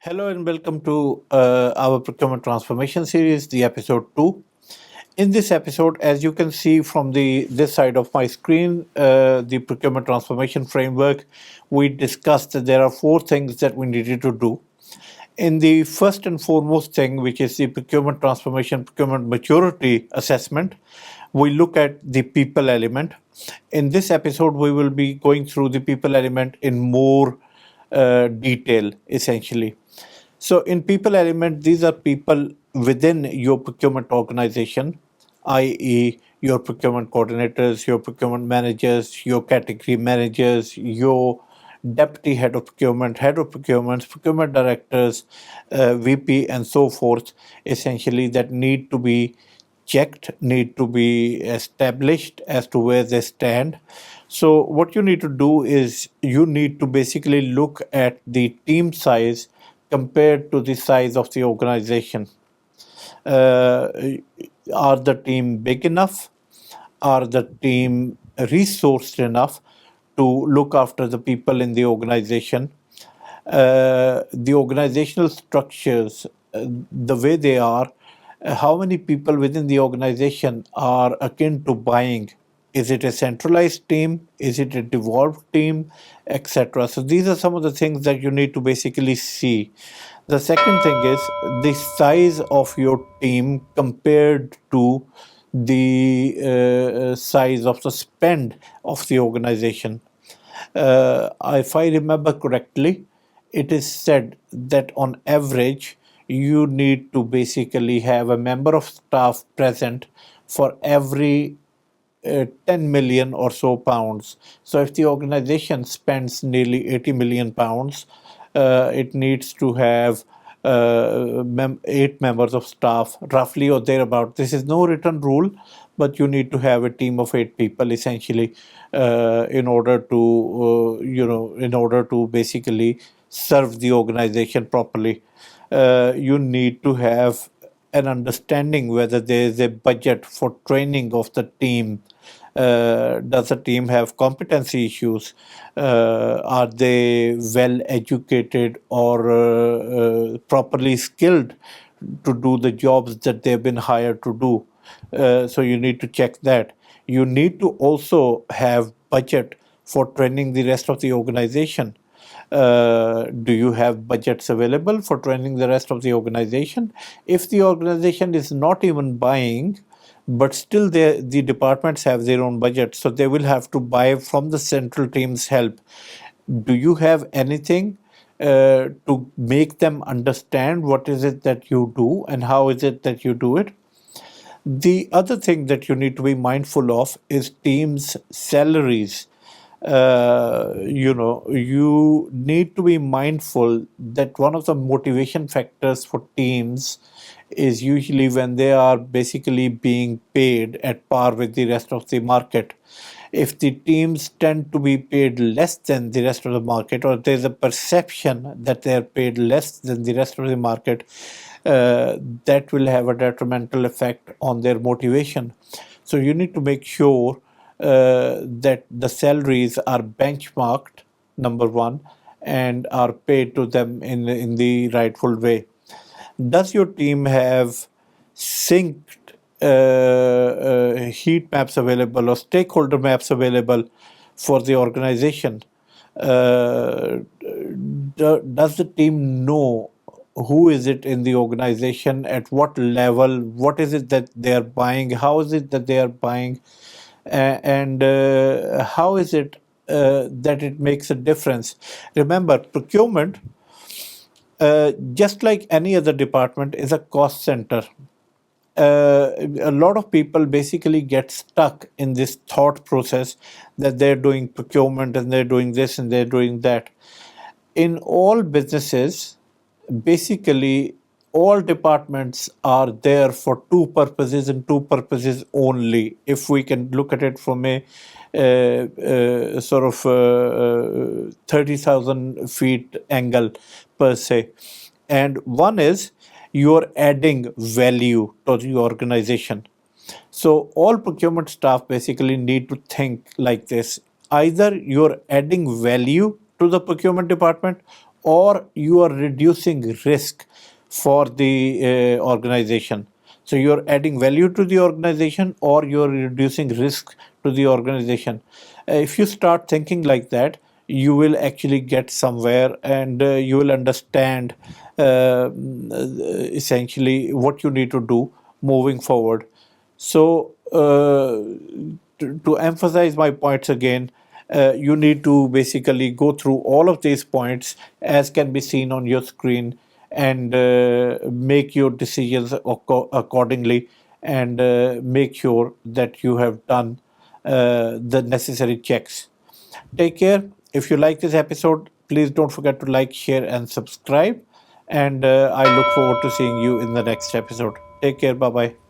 Hello and welcome to our Procurement Transformation series, the episode 2. In this episode, as you can see from this side of my screen, the Procurement Transformation Framework, we discussed that there are 4 things that we needed to do. In the first and foremost thing, which is the Procurement Transformation, Procurement Maturity Assessment, we look at the people element. In this episode, we will be going through the people element in more detail, essentially. So in people element, these are people within your procurement organization, i.e. your procurement coordinators, your procurement managers, your category managers, your deputy head of procurements, procurement directors, VP, and so forth, essentially, that need to be checked, need to be established as to where they stand. So what you need to do is you need to basically look at the team size compared to the size of the organization. Uh, are the team big enough? Are the team resourced enough to look after the people in the organization? The organizational structures, the way they are, how many people within the organization are akin to buying? Is it a centralized team? Is it a devolved team, etc.? So these are some of the things that you need to basically see. The second thing is the size of your team compared to the size of the spend of the organization. If I remember correctly, it is said that on average, you need to basically have a member of staff present for every 10 million or so pounds. So if the organization spends nearly 80 million pounds, it needs to have 8 members of staff, roughly or thereabout. This is no written rule, but you need to have a team of 8 people essentially in order to basically serve the organization properly. You need to have an understanding whether there is a budget for training of the team. Does the team have competency issues? Are they well educated or properly skilled to do the jobs that they've been hired to do? So you need to check that. You need to also have budget for training the rest of the organization. Do you have budgets available for training the rest of the organization? If the organization is not even buying, but still the departments have their own budget, so they will have to buy from the central team's help. Do you have anything to make them understand what is it that you do and how is it that you do it? The other thing that you need to be mindful of is teams' salaries. You need to be mindful that one of the motivation factors for teams is usually when they are basically being paid at par with the rest of the market. If the teams tend to be paid less than the rest of the market, or there's a perception that they are paid less than the rest of the market, that will have a detrimental effect on their motivation. So you need to make sure that the salaries are benchmarked, number one, and are paid to them in the rightful way. Does your team have synced heat maps available or stakeholder maps available for the organization? Does the team know who is it in the organization, at what level, what is it that they are buying, how is it that they are buying, and how is it that it makes a difference? Remember, procurement, just like any other department, is a cost center. A lot of people basically get stuck in this thought process that they're doing procurement and they're doing this and they're doing that. In all businesses, basically, all departments are there for two purposes and two purposes only. If we can look at it from a sort of 30,000 feet angle per se. And one is you're adding value to the organization. So all procurement staff basically need to think like this. Either you're adding value to the procurement department or you are reducing risk for the organization. So you're adding value to the organization or you're reducing risk to the organization. If you start thinking like that, you will actually get somewhere, and you will understand essentially what you need to do moving forward. So, to emphasize my points again, you need to basically go through all of these points as can be seen on your screen, and make your decisions accordingly, and make sure that you have done the necessary checks. Take care. If you like this episode, please don't forget to like, share, and subscribe. And I look forward to seeing you in the next episode. Take care. Bye bye.